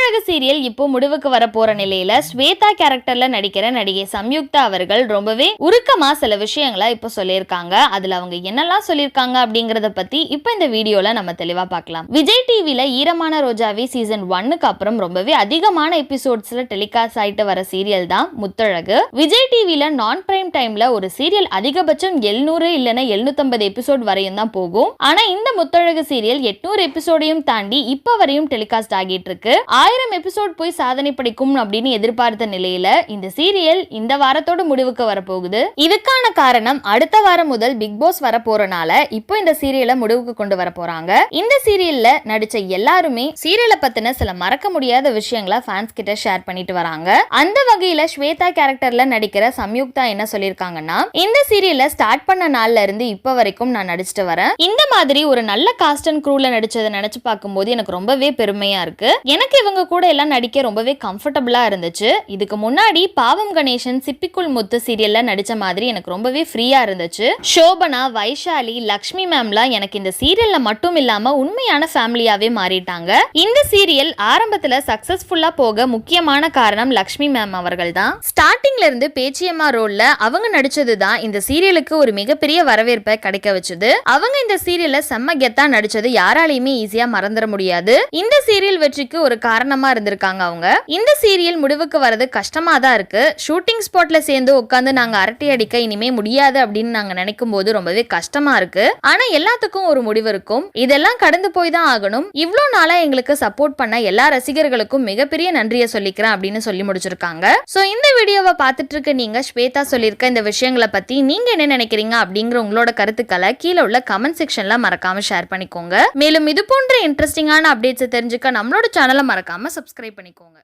Muthazhagu serial இப்போ முடிவுக்கு வர போற நிலையில ஸ்வேதா கேரக்டர்ல நடிக்கிற நடிகை சம்யுக்தா அவர்கள் ரொம்பவே உருக்கமா சில விஷயங்களை இப்போ சொல்லியிருக்காங்க. அதுல அவங்க என்னெல்லாம் சொல்லியிருக்காங்க அப்படிங்கறத பத்தி இப்போ இந்த வீடியோல நம்ம தெளிவா பார்க்கலாம். விஜய் டிவில ஈரமான ரோஜாவே சீசன் 1க்கு அப்புறம் ரொம்பவே அதிகமான எபிசோட்ஸ்ல டெலிகாஸ்ட் ஆயிட்டு வர சீரியல் தான் முத்தழகு. விஜய் டிவில நான் பிரைம் டைம்ல ஒரு சீரியல் அதிகபட்சம் 700 இல்லைன்னா 750 எபிசோட் வரையும் தான் போகும். ஆனா இந்த முத்தழகு சீரியல் 800 எபிசோடையும் தாண்டி இப்ப வரையும் டெலிகாஸ்ட் ஆகிட்டு இருக்கு. 1000 எபிசோட் போய் சாதனை படிக்கும் அப்படின்னு எதிர்பார்த்த நிலையில இந்த சீரியல் இந்த வாரத்தோட முடிவுக்கு வரப்போகுது. இதுக்கான காரணம் அடுத்த வாரம் முதல் பிக் பாஸ் வர போறனால இப்போ இந்த சீரியலை முடிவுக்கு கொண்டு வர போறாங்க. இந்த சீரியல்ல நடிச்ச எல்லாருமே சீரியலை பத்தின சில மறக்க முடியாத விஷயங்களை ஃபேன்ஸ் கிட்ட ஷேர் பண்ணிட்டு வராங்க. அந்த வகையில ஸ்வேதா கேரக்டர்ல நடிக்கிற சம்யுக்தா என்ன சொல்லிருக்காங்கன்னா, இந்த சீரியலை ஸ்டார்ட் பண்ண நாள்ல இருந்து இப்ப வரைக்கும் நான் நடிச்சிட்டு வரேன். இந்த மாதிரி ஒரு நல்ல காஸ்ட் அண்ட் க்ரூல நடிச்சதை நினைச்சு பார்க்கும்போது எனக்கு ரொம்பவே பெருமையா இருக்கு. எனக்கு இவங்க கூட எல்லாம் நடிக்க ரொம்பவே கம்ஃபர்டபுளா இருந்துச்சு. இதுக்கு முன்னாடி பாவம் கணேசன் சிப்பிக்குள் முத்து சீரியல்ல நடிச்ச மாதிரி எனக்கு ரொம்பவே ஃப்ரீயா இருந்துச்சு. சோபனா, வைஷாலி, லக்ஷ்மி மேம்லாம் எனக்கு இந்த சீரியல்ல மட்டும் இல்லாம உண்மையான ஃபேமிலியாவே மாறிட்டாங்க. இந்த சீரியல் ஆரம்பத்துல சக்சஸ்ஃபுல்லா போக முக்கியமான காரணம் லக்ஷ்மி மேம் அவர்கள் தான். ஸ்டார்டிங்ல இருந்து பேச்சியம்மா ரோல்ல அவங்க நடிச்சது தான் இந்த சீரியலுக்கு ஒரு மிகப்பெரிய வரவேற்பை கிடைக்க வச்சது. அவங்க இந்த சீரியல்ல செம்ம கெத்தா நடிச்சது யாராலையுமே ஈஸியா மறந்துட முடியாது. இந்த சீரியல் வெற்றிக்கு ஒரு காரணமா இருந்திருக்காங்க அவங்க. இந்த சீரியல் முடிவுக்கு வரது கஷ்டமா தான் இருக்கு. ஷூட்டிங் ஸ்பாட்ல சேர்ந்து உட்காந்து நாங்க அரட்டை அடிக்க இனிமே முடியாது அப்படின்னு நாங்க நினைக்கும் போது ரொம்பவே கஷ்டமா இருக்கு. ஆனா எல்லாத்துக்கும் ஒரு முடிவு இருக்கும். இதெல்லாம் கடந்து போய் தான் ஆகணும். இவ்வளோ நாளா எங்களுக்கு சப்போர்ட் பண்ண எல்லா ரசிகர்களுக்கும் மிகப்பெரிய நன்றியை சொல்லிக்கிறேன் அப்படின்னு சொல்லி முடிச்சிருக்காங்க. சோ இந்த வீடியோவை பார்த்துட்டு இருக்க நீங்க ஸ்வேதா சொல்லியிருக்க இந்த விஷயங்களை பத்தி நீங்க என்ன நினைக்கிறீங்க அப்படிங்கிற உங்களோட கருத்துக்களை கீழே உள்ள கமெண்ட் செக்ஷன்ல மறக்காம ஷேர் பண்ணிக்கோங்க. மேலும் இது போன்ற இன்ட்ரெஸ்டிங்கான அப்டேட்ஸ் தெரிஞ்சுக்க நம்மளோட சேனலை மறக்காம சப்ஸ்கிரைப் பண்ணிக்கோங்க.